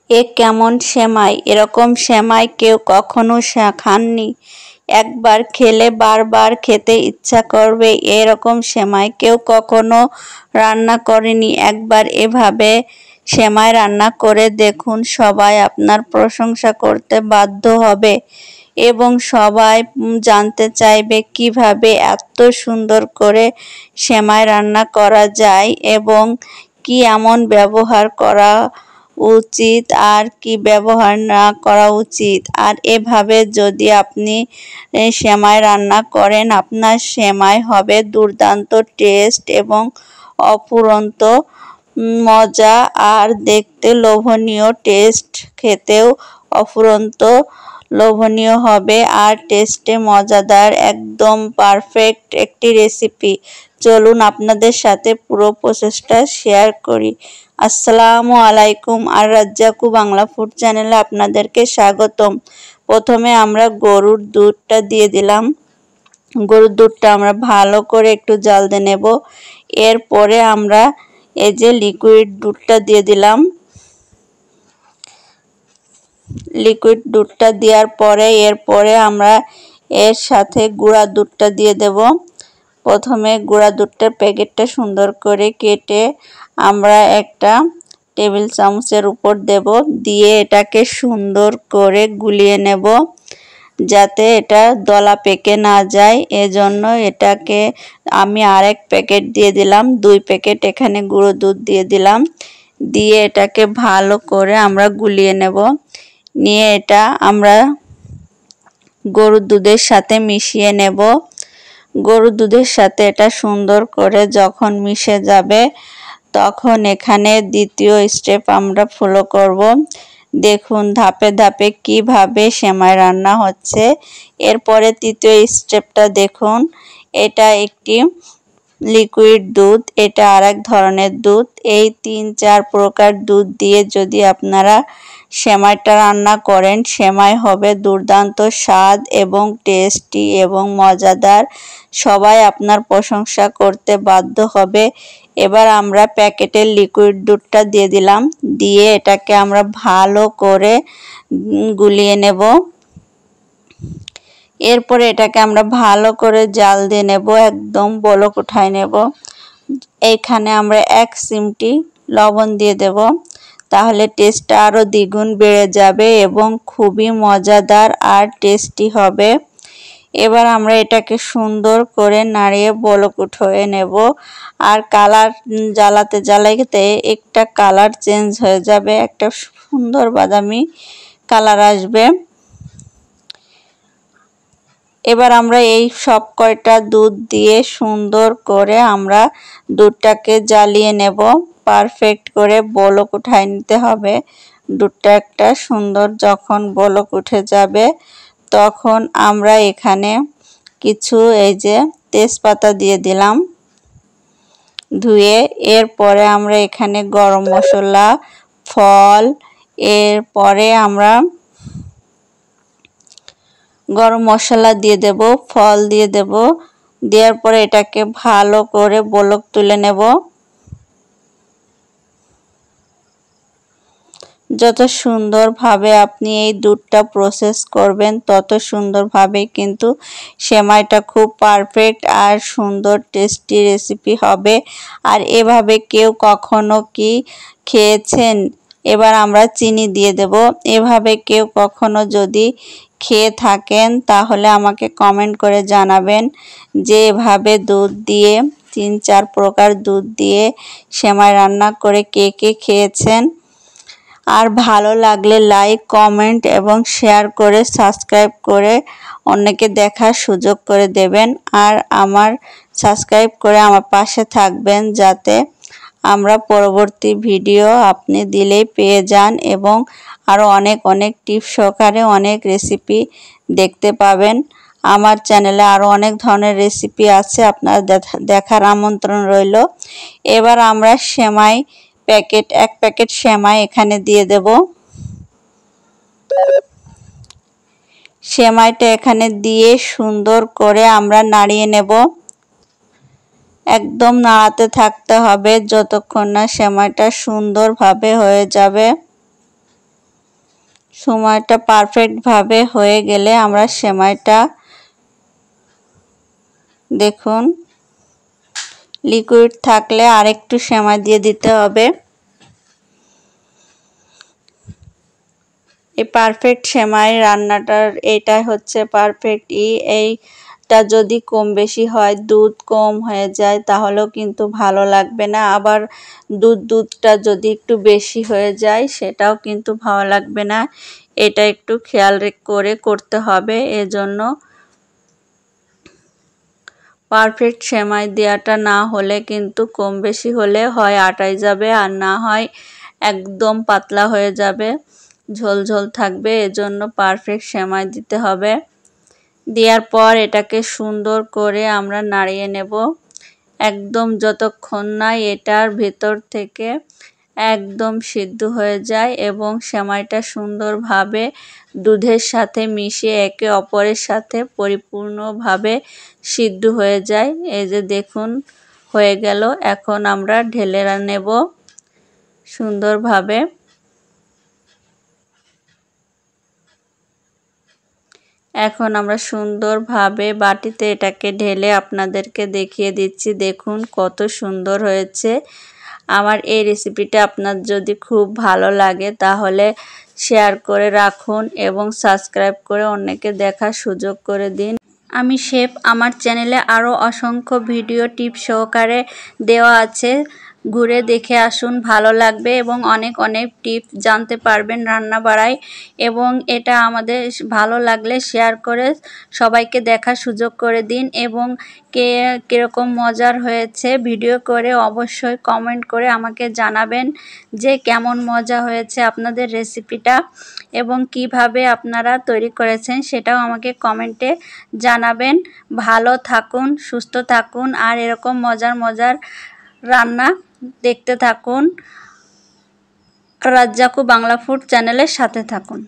এ কেমন সেমাই? এরকম সেমাই কেউ কখনো খাননি। একবার খেলে বারবার খেতে ইচ্ছা করবে। এরকম সেমাই কেউ কখনো রান্না করেনি। একবার এভাবে সেমাই রান্না করে দেখুন, সবাই আপনার প্রশংসা করতে বাধ্য হবে এবং সবাই জানতে চাইবে কিভাবে এত সুন্দর করে সেমাই রান্না করা যায় এবং কি এমন ব্যবহার করা উচিত আর কি ব্যবহার না করা উচিত। আর এভাবে যদি আপনি সেমাই রান্না করেন, আপনার সেমাই হবে দুর্দান্ত টেস্ট এবং অফুরন্ত মজা আর দেখতে লোভনীয়, টেস্ট খেতেও অফুরন্ত লোভনীয় হবে আর টেস্টে মজাদার, একদম পারফেক্ট একটি রেসিপি। চলুন আপনাদের সাথে পুরো প্রসেসটা শেয়ার করি। আসসালামু আলাইকুম, আর রাজ্জাকু বাংলা ফুড চ্যানেলে আপনাদেরকে স্বাগতম। প্রথমে আমরা গরুর দুধটা দিয়ে দিলাম। গরুর দুধটা আমরা ভালো করে একটু জাল দিয়ে নেব। এরপরে আমরা এই যে লিকুইড দুধটা দিয়ে দিলাম। লিকুইড দুধটা দেওয়ার পরে এরপরে আমরা এর সাথে গুঁড়া দুধটা দিয়ে দেব। প্রথমে গুঁড়া দুধটার প্যাকেটটা সুন্দর করে কেটে আমরা একটা টেবিল চামচের উপর দেব, দিয়ে এটাকে সুন্দর করে গুলিয়ে নেব যাতে এটা দলা পেকে না যায়। এজন্য এটাকে আমি আরেক প্যাকেট দিয়ে দিলাম, 2 প্যাকেট এখানে গুঁড়ো দুধ দিয়ে দিলাম। দিয়ে এটাকে ভালো করে আমরা গুলিয়ে নেব। নিয়ে এটা আমরা গরুর দুধের সাথে মিশিয়ে নেব। গরুর দুধের সাথে এটা সুন্দর করে যখন মিশে যাবে তখন এখানে দ্বিতীয় স্টেপ আমরা ফলো করব। দেখুন ধাপে ধাপে কিভাবে সেমাই রান্না হচ্ছে। এরপরে তৃতীয় স্টেপটা দেখুন, এটা একটি লিকুইড দুধ, এটা আরেক ধরনের দুধ। এই 3-4 প্রকার দুধ দিয়ে যদি আপনারা সেমাইটা রান্না করেন, সেমাই হবে দুর্দান্ত স্বাদ এবং টেস্টি এবং মজাদার। সবাই আপনার প্রশংসা করতে বাধ্য হবে। এবার আমরা প্যাকেটের লিকুইড দুধটা দিয়ে দিলাম, দিয়ে এটাকে আমরা ভালো করে গুলিয়ে নেব। এরপরে এটাকে আমরা ভালো করে জাল দিয়ে নেব, একদম বলক উঠায় নেব। এইখানে আমরা 1 চিমটি লবণ দিয়ে দেব, তাহলে টেস্টটা আরও দ্বিগুণ বেড়ে যাবে এবং খুবই মজাদার আর টেস্টি হবে। এবার আমরা এটাকে সুন্দর করে নাড়িয়ে বলক উঠিয়ে নেব। আর কালার জ্বালাতে জ্বালাতে একটা কালার চেঞ্জ হয়ে যাবে, একটা সুন্দর বাদামি কালার আসবে। এবার আমরা এই সব কয়টা দুধ দিয়ে সুন্দর করে আমরা দুধটাকে জ্বালিয়ে নেব, পারফেক্ট করে বলক উঠায় নিতে হবে। দুধটা একটা সুন্দর যখন বলক উঠে যাবে তখন আমরা এখানে কিছু এই যে তেজপাতা দিয়ে দিলাম ধুয়ে। এরপরে আমরা এখানে গরম মশলা, ফল, এরপরে আমরা গরম মশলা দিয়ে দেব, ফল দিয়ে দেব। দেওয়ার পরে এটাকে ভালো করে বলক তুলে নেব। যত সুন্দরভাবে আপনি এই দুধটা প্রসেস করবেন তত সুন্দরভাবে কিন্তু সেমাইটা খুব পারফেক্ট আর সুন্দর টেস্টি রেসিপি হবে। আর এভাবে কেউ কখনো কি খেয়েছেন? এবার আমরা চিনি দিয়ে দেব। এভাবে কেউ কখনো যদি খেয়ে থাকেন তাহলে আমাকে কমেন্ট করে জানাবেন যে এভাবে দুধ দিয়ে 3-4 প্রকার দুধ দিয়ে সেমাই রান্না করে কে কে খেয়েছেন। আর ভালো লাগলে লাইক, কমেন্ট এবং শেয়ার করে সাবস্ক্রাইব করে অন্যকে দেখার সুযোগ করে দেবেন। আর আমার সাবস্ক্রাইব করে আমার পাশে থাকবেন যাতে আমরা পরবর্তী ভিডিও আপনি দিলেই পেয়ে যান এবং আরও অনেক অনেক টিপস সহকারে অনেক রেসিপি দেখতে পাবেন। আমার চ্যানেলে আরও অনেক ধরনের রেসিপি আছে, আপনার দেখার আমন্ত্রণ রইল। এবার আমরা সেমাই প্যাকেট 1 প্যাকেট সেমাই এখানে দিয়ে দেব। সেমাইটা এখানে দিয়ে সুন্দর করে আমরা নাড়িয়ে নেব। একদম নাড়াতে থাকতে হবে যতক্ষণ না সেমাইটা সুন্দরভাবে হয়ে যাবে। সময়টা পারফেক্টভাবে হয়ে গেলে আমরা সেমাইটা দেখুন লিকুইড থাকলে আরেকটু সেমাই দিয়ে দিতে হবে। এই পারফেক্ট সেমাই রান্নাটার এটাই হচ্ছে পারফেক্ট এইটা যদি কম বেশি হয়, দুধ কম হয়ে যায় তাহলেও কিন্তু ভালো লাগবে না, আবার দুধটা যদি একটু বেশি হয়ে যায় সেটাও কিন্তু ভালো লাগবে না। এটা একটু খেয়াল করে করতে হবে। এজন্য পারফেক্ট সেমাই দেওয়াটা না হলে কিন্তু কম বেশি হলে হয় আটাই যাবে আর না হয় একদম পাতলা হয়ে যাবে, ঝোল থাকবে। এজন্য পারফেক্ট সেমাই দিতে হবে। দেওয়ার পর এটাকে সুন্দর করে আমরা নাড়িয়ে নেব একদম যতক্ষণ না এটার ভেতর থেকে একদম সিদ্ধ হয়ে যায় এবং সেমাইটা সুন্দরভাবে দুধের সাথে মিশে একে অপরের সাথে পরিপূর্ণভাবে সিদ্ধ হয়ে যায়। এই যে দেখুন হয়ে গেল। এখন আমরা ঢেলে নেব সুন্দরভাবে। এখন আমরা সুন্দরভাবে বাটিতে এটাকে ঢেলে আপনাদেরকে দেখিয়ে দিচ্ছি। দেখুন কত সুন্দর হয়েছে। আমার এই রেসিপিটা আপনার যদি খুব ভালো লাগে তাহলে শেয়ার করে রাখুন এবং সাবস্ক্রাইব করে অন্যকে দেখার সুযোগ করে দিন। আমি শেফ, আমার চ্যানেলে আরও অসংখ্য ভিডিও টিপস সহকারে দেওয়া আছে, ঘুরে দেখে আসুন, ভালো লাগবে এবং অনেক টিপস জানতে পারবেন রান্না বাড়ায়। এবং এটা আমাদের ভালো লাগলে শেয়ার করে সবাইকে দেখার সুযোগ করে দিন এবং কীরকম মজার হয়েছে ভিডিও করে অবশ্যই কমেন্ট করে আমাকে জানাবেন যে কেমন মজা হয়েছে আপনাদের রেসিপিটা এবং কিভাবে আপনারা তৈরি করেছেন সেটাও আমাকে কমেন্টে জানাবেন। ভালো থাকুন, সুস্থ থাকুন আর এরকম মজার রান্না দেখতে থাকুন। রাজ্জাকু বাংলা ফুড চ্যানেলের সাথে থাকুন।